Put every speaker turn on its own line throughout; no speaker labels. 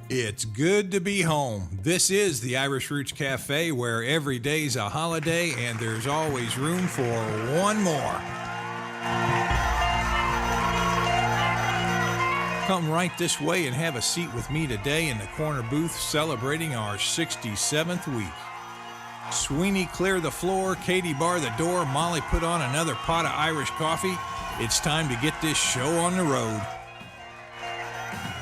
It's good to be home. This is the Irish Roots Cafe, where every day's a holiday and there's always room for one more. Come right this way and have a seat with me today in the corner booth celebrating our 67th week. Sweeney clear the floor, Katie bar the door, Molly put on another pot of Irish coffee. It's time to get this show on the road.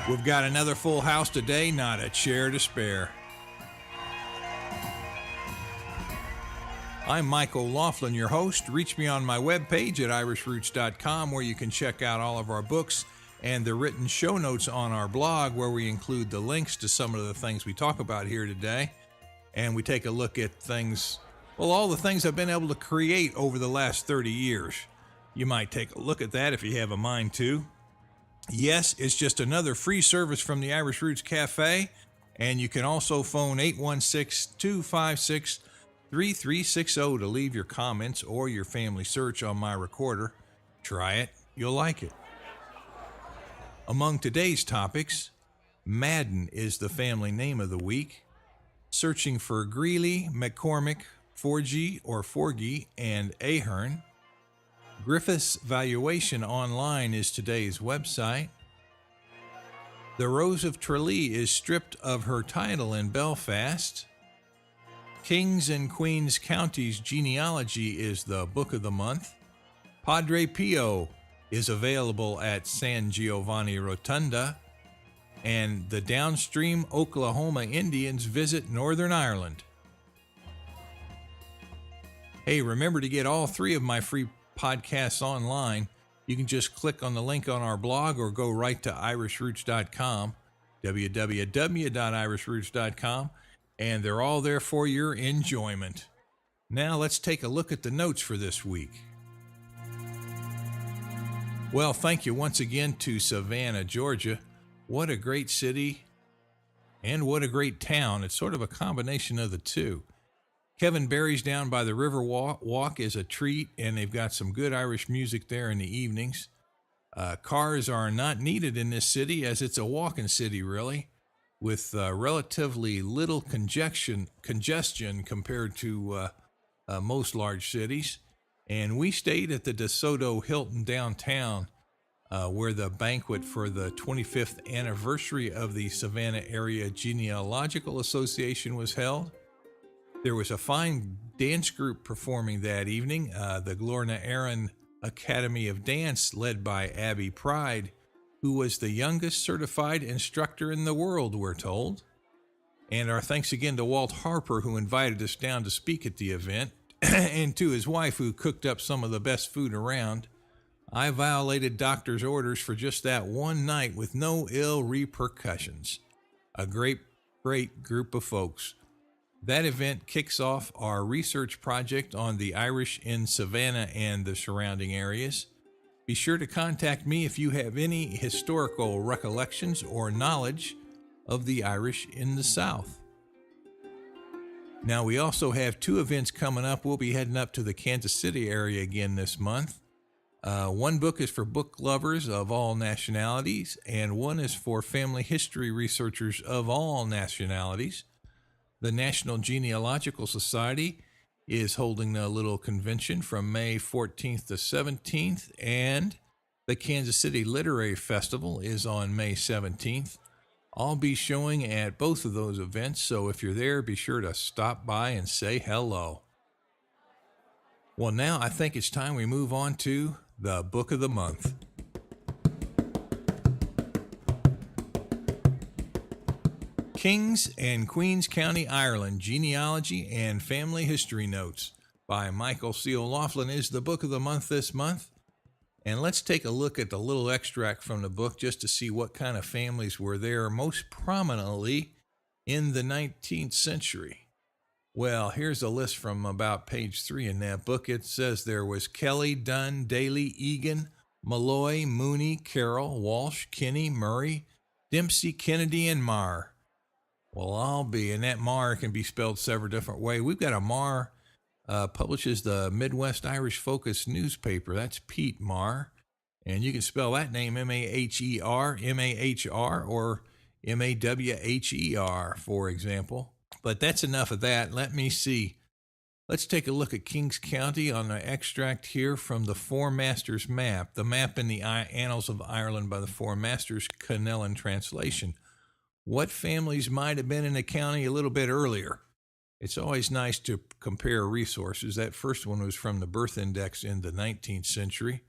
We've got another full house today, not a chair to spare. I'm Mike O'Loughlin, your host. Reach me on my webpage at irishroots.com, where you can check out all of our books and the written show notes on our blog, where we include the links to some of the things we talk about here today. And we take a look at things, well, all the things I've been able to create over the last 30 years. You might take a look at that if you have a mind to. Yes, it's just another free service from the Irish Roots Cafe, and you can also phone 816-256-3360 to leave your comments or your family search on my recorder. Try it, you'll like it. Among today's topics, Madden is the family name of the week. Searching for Greeley, McCormick, Forgey or Forgey, and Ahern. Griffiths Valuation online is today's website. The Rose of Tralee is stripped of her title in Belfast. Kings and Queens Counties Genealogy is the book of the month. Padre Pio is available at San Giovanni Rotunda. And the Downstream Oklahoma Indians visit Northern Ireland. Hey, remember to get all three of my free podcasts online. You can just click on the link on our blog or go right to irishroots.com, www.irishroots.com, and they're all there for your enjoyment. Now let's take a look at the notes for this week. Well, thank you once again to Savannah, Georgia. What a great city and what a great town. It's sort of a combination of the two. Kevin Barry's down by the River Walk is a treat, and they've got some good Irish music there in the evenings. Cars are not needed in this city, as it's a walking city, really, with relatively little congestion compared to most large cities. And we stayed at the DeSoto Hilton downtown, where the banquet for the 25th anniversary of the Savannah Area Genealogical Association was held. There was a fine dance group performing that evening, the Glorna Ahern Academy of Dance, led by Abby Pride, who was the youngest certified instructor in the world, we're told. And our thanks again to Walt Harper, who invited us down to speak at the event, and to his wife, who cooked up some of the best food around. I violated doctor's orders for just that one night with no ill repercussions. A great group of folks. That event kicks off our research project on the Irish in Savannah and the surrounding areas. Be sure to contact me if you have any historical recollections or knowledge of the Irish in the South. Now, we also have two events coming up. We'll be heading up to the Kansas City area again this month. One book is for book lovers of all nationalities, and one is for family history researchers of all nationalities. The National Genealogical Society is holding a little convention from May 14th to 17th, and the Kansas City Literary Festival is on May 17th. I'll be showing at both of those events, so if you're there, be sure to stop by and say hello. Well, now I think it's time we move on to the Book of the Month. Kings and Queens County, Ireland, Genealogy and Family History Notes by Michael C. O'Loughlin is the Book of the Month this month. And let's take a look at the little extract from the book just to see what kind of families were there most prominently in the 19th century. Well, here's a list from about page 3 in that book. It says there was Kelley, Dunne, Daly, Egan, Molloy, Mooney, Carroll, Walsh, Kinney, Murray, Dempsey, Kennedy, and Marr. Well, I'll be, and that Marr can be spelled several different ways. We've got a Marr publishes the Midwest Irish Focus newspaper. That's Pete Marr. And you can spell that name M-A-H-E-R, M-A-H-R, or Mawher, for example. But that's enough of that. Let me see. Let's take a look at Kings County on an extract here from the Four Masters map, the map in the Annals of Ireland by the Four Masters Canellan translation. What families might have been in the county a little bit earlier? It's always nice to compare resources. That first one was from the birth index in the 19th century.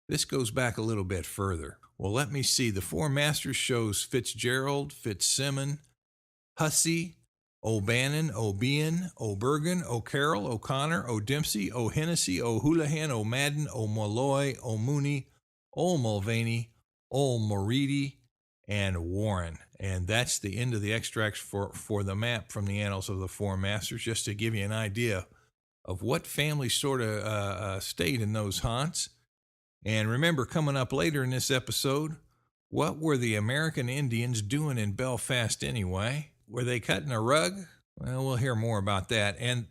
This goes back a little bit further. Well, let me see. The Four Masters shows Fitzgerald, Fitzsimon, Hussey, O'Bannon, O'Bean, O'Bergen, O'Carroll, O'Connor, O'Dempsey, O'Hennessy, O'Houlihan, O'Madden, O'Molloy, O'Mooney, O'Mulvaney, O'Moridi, and Warren. And that's the end of the extracts for the map from the Annals of the Four Masters, just to give you an idea of what families sort of stayed in those haunts. And remember, coming up later in this episode, what were the American Indians doing in Belfast anyway? Were they cutting a rug? Well, we'll hear more about that. And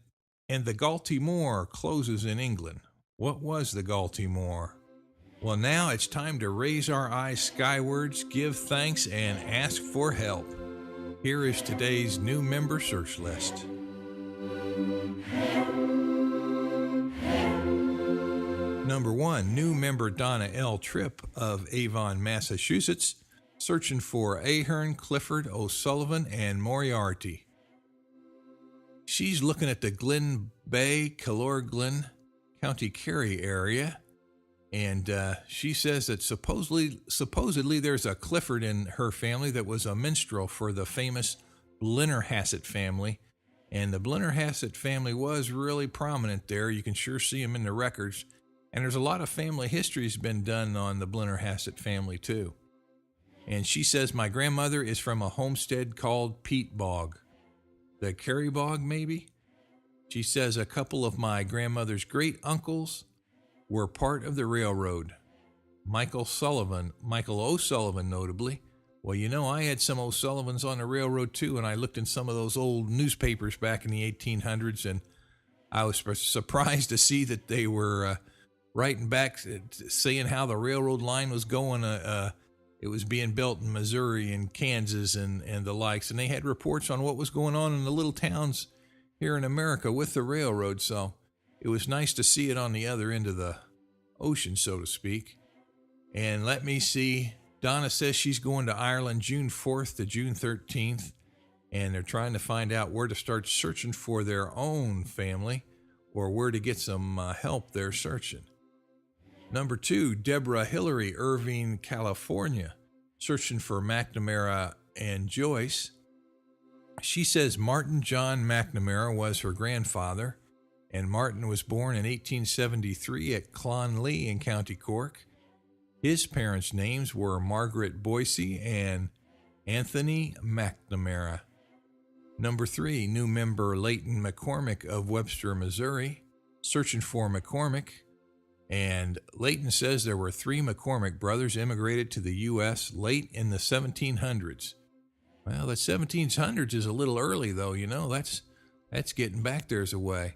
the Galtymore closes in England. What was the Galtymore? Well, now it's time to raise our eyes skywards, give thanks, and ask for help. Here is today's new member search list. Number 1, new member Donna L. Tripp of Avon, Massachusetts, searching for Ahern, Clifford, O'Sullivan, and Moriarty. She's looking at the Glen Bay, Killorglin, County Kerry area, and she says that supposedly there's a Clifford in her family that was a minstrel for the famous Blennerhassett family, and the Blennerhassett family was really prominent there. You can sure see them in the records, and there's a lot of family history has been done on the Blennerhassett family too. And she says, my grandmother is from a homestead called Peat Bog. The Kerry Bog, maybe? She says a couple of my grandmother's great uncles were part of the railroad. Michael O'Sullivan, notably. Well, you know, I had some O'Sullivans on the railroad too, and I looked in some of those old newspapers back in the 1800s, and I was surprised to see that they were writing back, saying how the railroad line was going. It was being built in Missouri and Kansas and the likes, and they had reports on what was going on in the little towns here in America with the railroad, so it was nice to see it on the other end of the ocean, so to speak. And let me see, Donna says she's going to Ireland June 4th to June 13th, and they're trying to find out where to start searching for their own family or where to get some help there searching. Number 2, Deborah Hillary, Irving, California, searching for McNamara and Joyce. She says Martin John McNamara was her grandfather, and Martin was born in 1873 at Clonlee in County Cork. His parents' names were Margaret Boyce and Anthony McNamara. Number 3, new member Leighton McCormick of Webster, Missouri, searching for McCormick. And Leighton says there were 3 McCormick brothers immigrated to the U.S. late in the 1700s. Well, the 1700s is a little early, though, you know. That's getting back there's a way.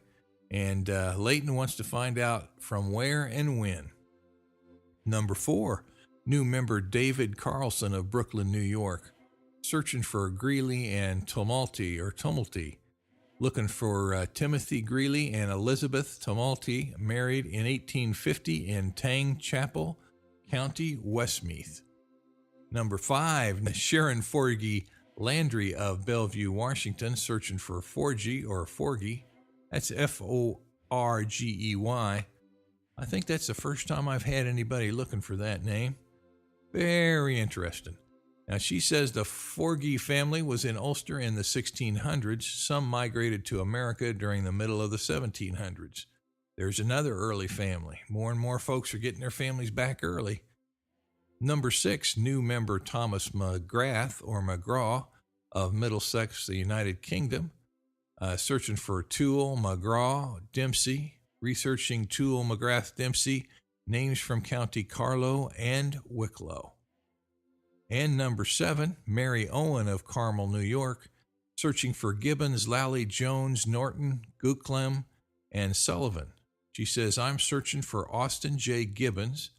And Leighton wants to find out from where and when. Number 4, new member David Carlson of Brooklyn, New York, searching for Greeley and Tumulty. Looking for Timothy Greeley and Elizabeth Tumulty, married in 1850 in Tang Chapel, County Westmeath. Number 5, Sharon Forgey Landry of Bellevue, Washington, searching for Forgey or Forgey. That's Forgey. I think that's the first time I've had anybody looking for that name. Very interesting. Now, she says the Forgey family was in Ulster in the 1600s. Some migrated to America during the middle of the 1700s. There's another early family. More and more folks are getting their families back early. Number 6, new member Thomas McGrath or McGraw of Middlesex, the United Kingdom, searching for Toole, McGraw, Dempsey, researching Toole, McGrath, Dempsey, names from County Carlow and Wicklow. And number 7, Mary Owen of Carmel, New York, searching for Gibbons, Lally, Jones, Norton, Gucklem, and Sullivan. She says, I'm searching for Austin J. Gibbons,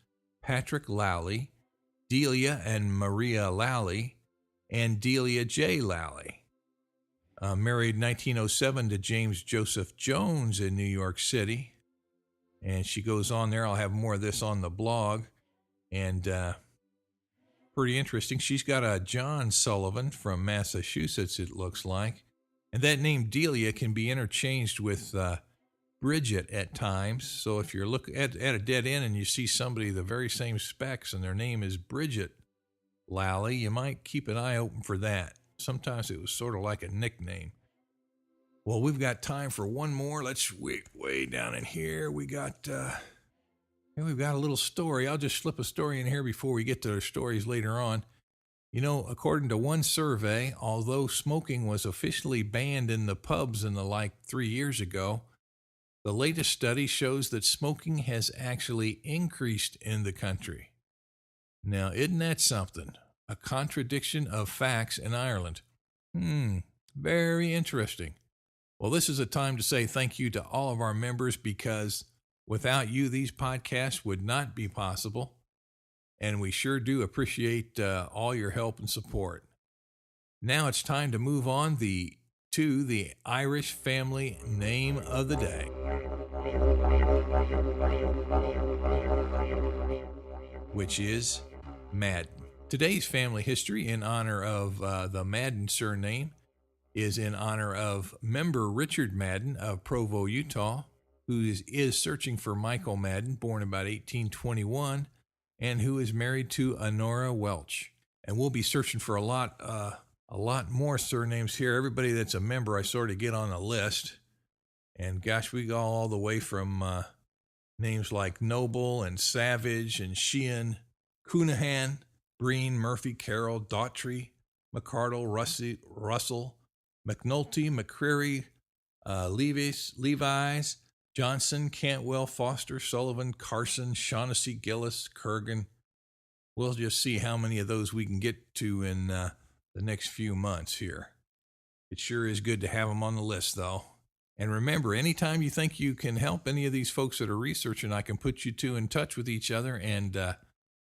Patrick Lally, Delia and Maria Lally, and Delia J. Lally. Married 1907 to James Joseph Jones in New York City. And she goes on there. I'll have more of this on the blog. And pretty interesting. She's got a John Sullivan from Massachusetts, it looks like. And that name Delia can be interchanged with Bridget at times. So if you're looking at a dead end and you see somebody the very same specs and their name is Bridget Lally, you might keep an eye open for that. Sometimes it was sort of like a nickname. Well, we've got time for one more. Let's wait way down in here. We've got a little story. I'll just slip a story in here before we get to the stories later on. You know, according to one survey, although smoking was officially banned in the pubs and the like 3 years ago, the latest study shows that smoking has actually increased in the country. Now, isn't that something? A contradiction of facts in Ireland. Very interesting. Well, this is a time to say thank you to all of our members, because without you, these podcasts would not be possible. And we sure do appreciate all your help and support. Now it's time to move on to the Irish family name of the day. Which is Madden. Today's family history in honor of the Madden surname is in honor of member Richard Madden of Provo, Utah, who is searching for Michael Madden, born about 1821, and who is married to Honora Welch. And we'll be searching for a lot more surnames here. Everybody that's a member, I sort of get on a list. And gosh, we go all the way from names like Noble and Savage and Sheehan, Coonahan, Breen, Murphy, Carroll, Daughtry, McCardle, Russell, McNulty, McCreary, Levi's, Johnson, Cantwell, Foster, Sullivan, Carson, Shaughnessy, Gillis, Kurgan. We'll just see how many of those we can get to in the next few months here. It sure is good to have them on the list, though. And remember, anytime you think you can help any of these folks that are researching, I can put you two in touch with each other, and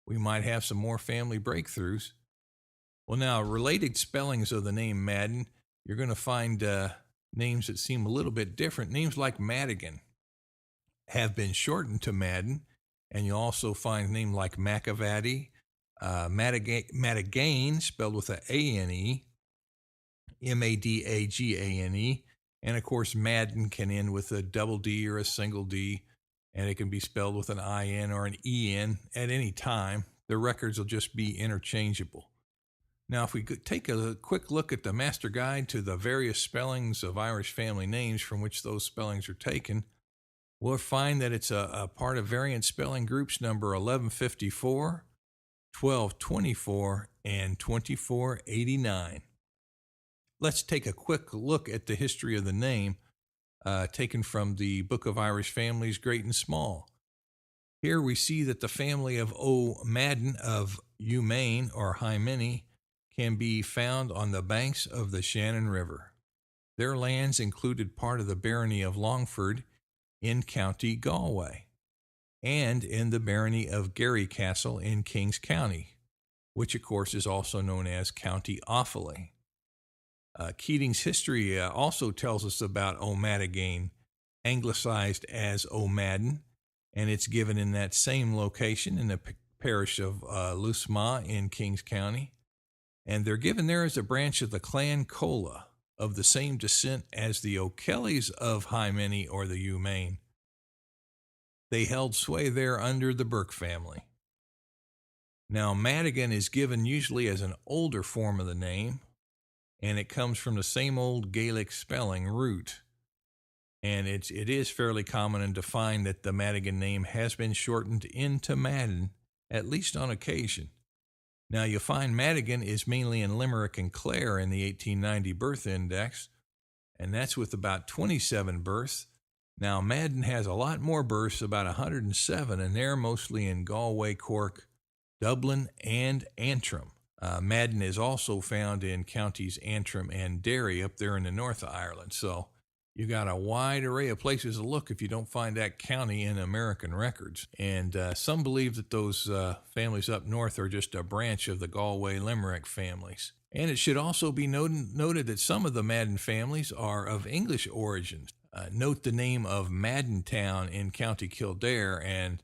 we might have some more family breakthroughs. Well, now, related spellings of the name Madden, you're going to find names that seem a little bit different. Names like Madigan have been shortened to Madden, and you'll also find a name like Macavady, Madagane, spelled with a A-N-E, M-A-D-A-G-A-N-E, and of course Madden can end with a double D or a single D, and it can be spelled with an I-N or an E-N at any time. The records will just be interchangeable. Now, if we could take a quick look at the Master Guide to the various spellings of Irish family names from which those spellings are taken, we'll find that it's a part of variant spelling groups number 1154, 1224, and 2489. Let's take a quick look at the history of the name, taken from the Book of Irish Families, Great and Small. Here we see that the family of O'Madden of Umain or Hymeni can be found on the banks of the Shannon River. Their lands included part of the barony of Longford in County Galway, and in the barony of Garry Castle in Kings County, which of course is also known as County Offaly. Keating's history also tells us about O'Madigan, anglicized as O'Madden, and it's given in that same location in the parish of Lusma in Kings County. And they're given there as a branch of the clan Cola, of the same descent as the O'Kelleys of Hymeni or the Umain. They held sway there under the Burke family. Now, Madigan is given usually as an older form of the name, and it comes from the same old Gaelic spelling root. And it is fairly common and defined that the Madigan name has been shortened into Madden, at least on occasion. Now, you'll find Madigan is mainly in Limerick and Clare in the 1890 birth index, and that's with about 27 births. Now, Madden has a lot more births, about 107, and they're mostly in Galway, Cork, Dublin, and Antrim. Madden is also found in counties Antrim and Derry up there in the north of Ireland. So You got a wide array of places to look if you don't find that county in American records. And some believe that those families up north are just a branch of the Galway-Limerick families. And it should also be noted that some of the Madden families are of English origins. Note the name of Madden Town in County Kildare, and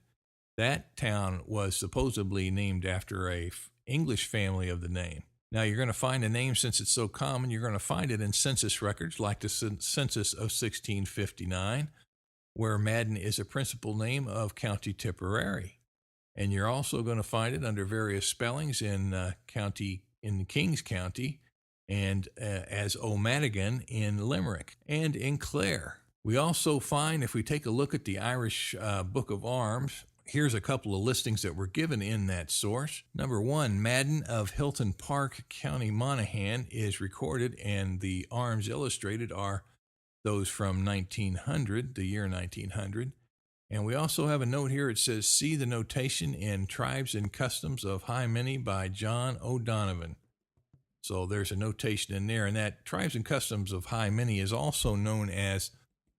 that town was supposedly named after a English family of the name. Now, you're going to find a name, since it's so common, you're going to find it in census records like the census of 1659, where Madden is a principal name of County Tipperary. And you're also going to find it under various spellings in Kings County, and as O'Madigan in Limerick and in Clare. We also find, if we take a look at the Irish Book of Arms, here's a couple of listings that were given in that source. Number 1, Madden of Hilton Park, County Monaghan is recorded, and the arms illustrated are those from 1900, the year 1900. And we also have a note here. It says, see the notation in Tribes and Customs of High Minnie by John O'Donovan. So there's a notation in there, and that Tribes and Customs of High Minnie is also known as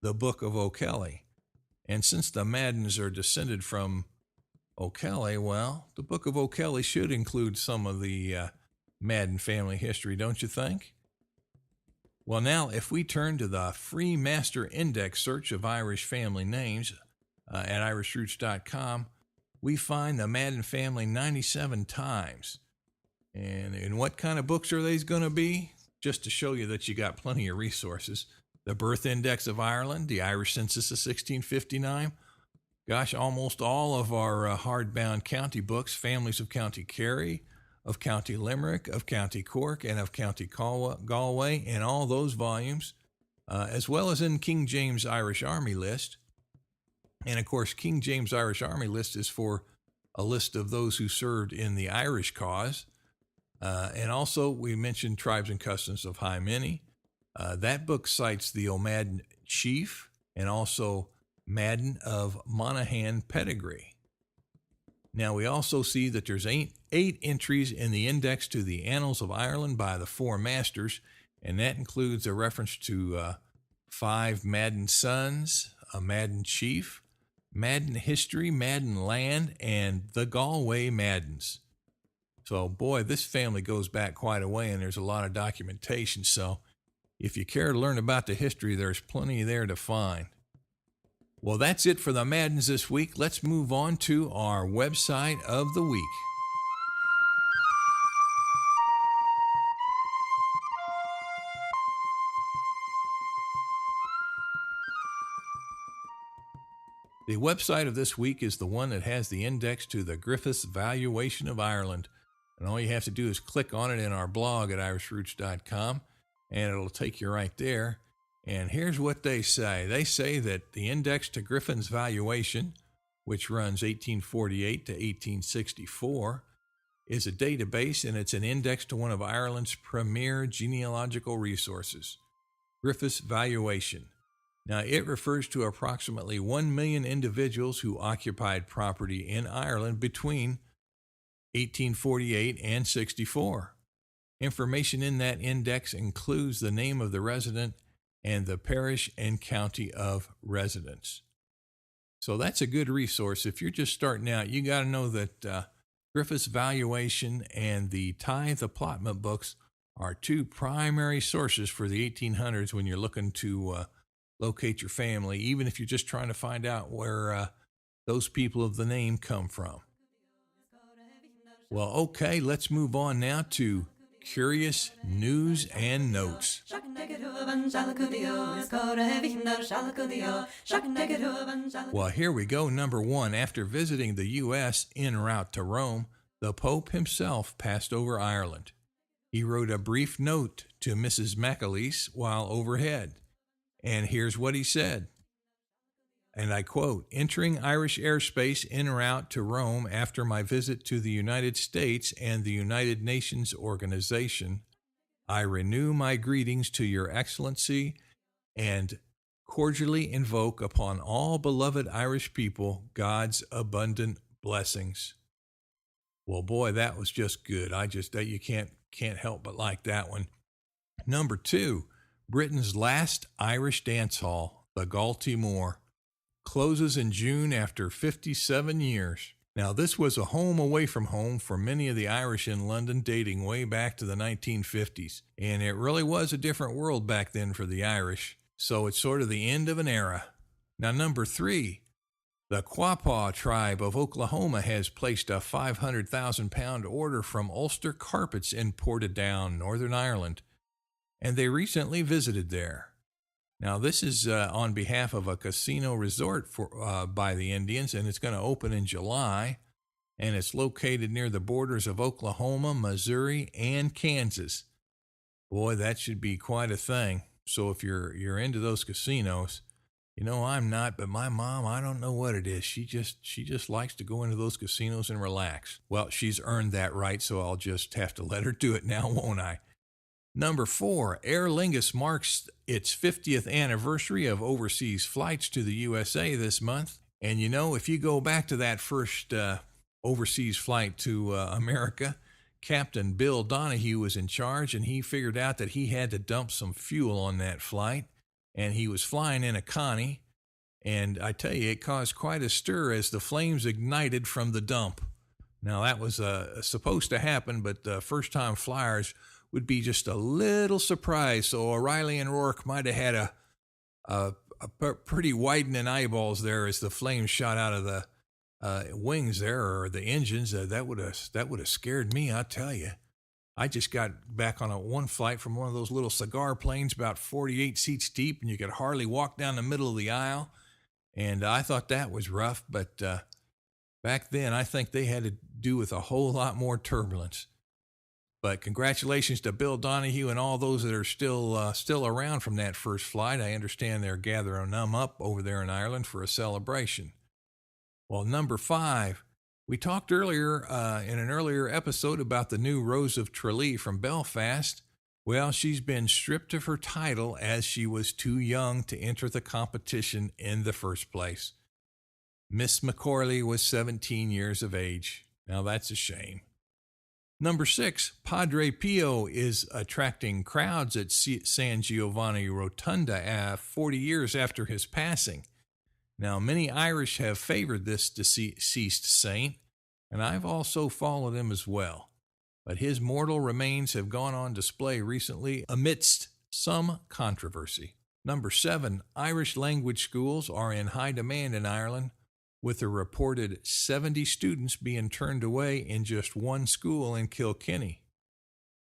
the Book of O'Kelley. And since the Maddens are descended from O'Kelley, well, the Book of O'Kelley should include some of the Madden family history, don't you think? Well, now, if we turn to the free master index search of Irish family names at irishroots.com, we find the Madden family 97 times. And in what kind of books are these going to be? Just to show you that you got plenty of resources. The Birth Index of Ireland, the Irish Census of 1659. Gosh, almost all of our hardbound county books, families of County Kerry, of County Limerick, of County Cork, and of County Galway, in all those volumes, as well as in King James Irish Army List. And of course, King James Irish Army List is for a list of those who served in the Irish cause. And also, we mentioned Tribes and Customs of High Minnie. That book cites the O'Madden chief and also Madden of Monaghan pedigree. Now, we also see that there's eight entries in the index to the Annals of Ireland by the Four Masters, and that includes a reference to 5 Madden sons, a Madden chief, Madden history, Madden land, and the Galway Maddens. So, boy, this family goes back quite a way, and there's a lot of documentation. So, if you care to learn about the history, there's plenty there to find. Well, that's it for the Maddens this week. Let's move on to our website of the week. The website of this week is the one that has the index to the Griffiths Valuation of Ireland. And all you have to do is click on it in our blog at irishroots.com, and it'll take you right there. And here's what they say. They say that the index to Griffiths Valuation, which runs 1848 to 1864, is a database, and it's an index to one of Ireland's premier genealogical resources, Griffiths Valuation. Now, it refers to approximately 1 million individuals who occupied property in Ireland between 1848 and 64. Information in that index includes the name of the resident and the parish and county of residence. So that's a good resource. If you're just starting out, you got to know that Griffiths Valuation and the Tithe Allotment books are 2 primary sources for the 1800s when you're looking to locate your family, even if you're just trying to find out where those people of the name come from. Well, okay, let's move on now to Curious News and Notes. Well, here we go. Number 1. After visiting the U.S. en route to Rome, the Pope himself passed over Ireland. He wrote a brief note to Mrs. McAleese while overhead. And here's what he said. And I quote, "Entering Irish airspace en route to Rome after my visit to the United States and the United Nations Organization, I renew my greetings to Your Excellency and cordially invoke upon all beloved Irish people God's abundant blessings." Well, boy, that was just good. You can't help but like that one. Number 2, Britain's last Irish dance hall, the Galtymore, closes in June after 57 years. Now, this was a home away from home for many of the Irish in London dating way back to the 1950s, and it really was a different world back then for the Irish, so it's sort of the end of an era. Now, number 3, the Quapaw tribe of Oklahoma has placed a 500,000-pound order from Ulster Carpets in Portadown, Northern Ireland, and they recently visited there. Now, this is on behalf of a casino resort by the Indians, and it's going to open in July, and it's located near the borders of Oklahoma, Missouri, and Kansas. Boy, that should be quite a thing. So if you're into those casinos, you know I'm not, but my mom, I don't know what it is. She just likes to go into those casinos and relax. Well, she's earned that right, so I'll just have to let her do it now, won't I? Number 4, Aer Lingus marks its 50th anniversary of overseas flights to the USA this month. And you know, if you go back to that first overseas flight to America, Captain Bill Donahue was in charge, and he figured out that he had to dump some fuel on that flight, and he was flying in a Connie, and I tell you, it caused quite a stir as the flames ignited from the dump. Now, that was supposed to happen, but first-time flyers would be just a little surprised, so O'Reilly and Rourke might have had a pretty widening eyeballs there as the flames shot out of the wings there, or the engines. That would have scared me, I tell you. I just got back on one flight from one of those little cigar planes, about 48 seats deep, and you could hardly walk down the middle of the aisle, and I thought that was rough, but back then I think they had to do with a whole lot more turbulence. But congratulations to Bill Donahue and all those that are still around from that first flight. I understand they're gathering them up over there in Ireland for a celebration. Well, number 5, we talked earlier in an earlier episode about the new Rose of Tralee from Belfast. Well, she's been stripped of her title as she was too young to enter the competition in the first place. Miss McCormick was 17 years of age. Now that's a shame. Number 6, Padre Pio is attracting crowds at San Giovanni Rotunda 40 years after his passing. Now, many Irish have favored this deceased saint, and I've also followed him as well. But his mortal remains have gone on display recently amidst some controversy. Number 7, Irish language schools are in high demand in Ireland, with a reported 70 students being turned away in just one school in Kilkenny.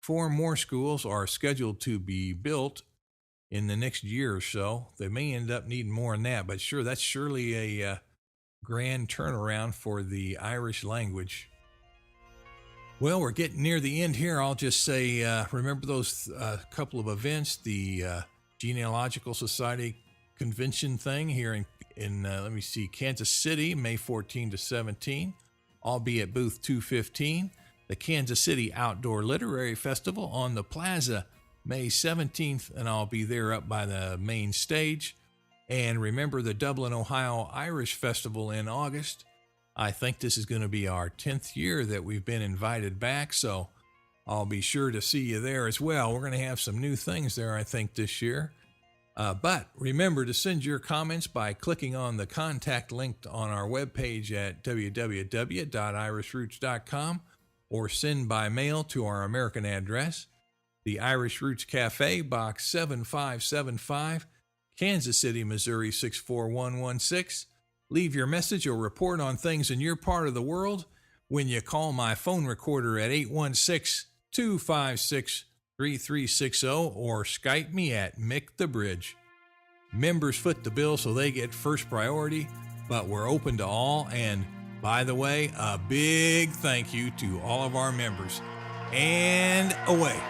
4 more schools are scheduled to be built in the next year or so. They may end up needing more than that, but sure, that's surely a grand turnaround for the Irish language. Well, we're getting near the end here. I'll just say, remember those couple of events, the Genealogical Society convention thing here in Kansas City, May 14 to 17. I'll be at booth 215. The Kansas City Outdoor Literary Festival on the Plaza, May 17th, and I'll be there up by the main stage. And remember the Dublin, Ohio Irish Festival in August. I think this is going to be our 10th year that we've been invited back, so I'll be sure to see you there as well. We're going to have some new things there, I think, this year. But remember to send your comments by clicking on the contact link on our webpage at www.irishroots.com, or send by mail to our American address, the Irish Roots Cafe, Box 7575, Kansas City, Missouri 64116. Leave your message or report on things in your part of the world when you call my phone recorder at 816-256-3360 or Skype me at Mick the Bridge. Members foot the bill so they get first priority, but we're open to all. And by the way, a big thank you to all of our members. And away.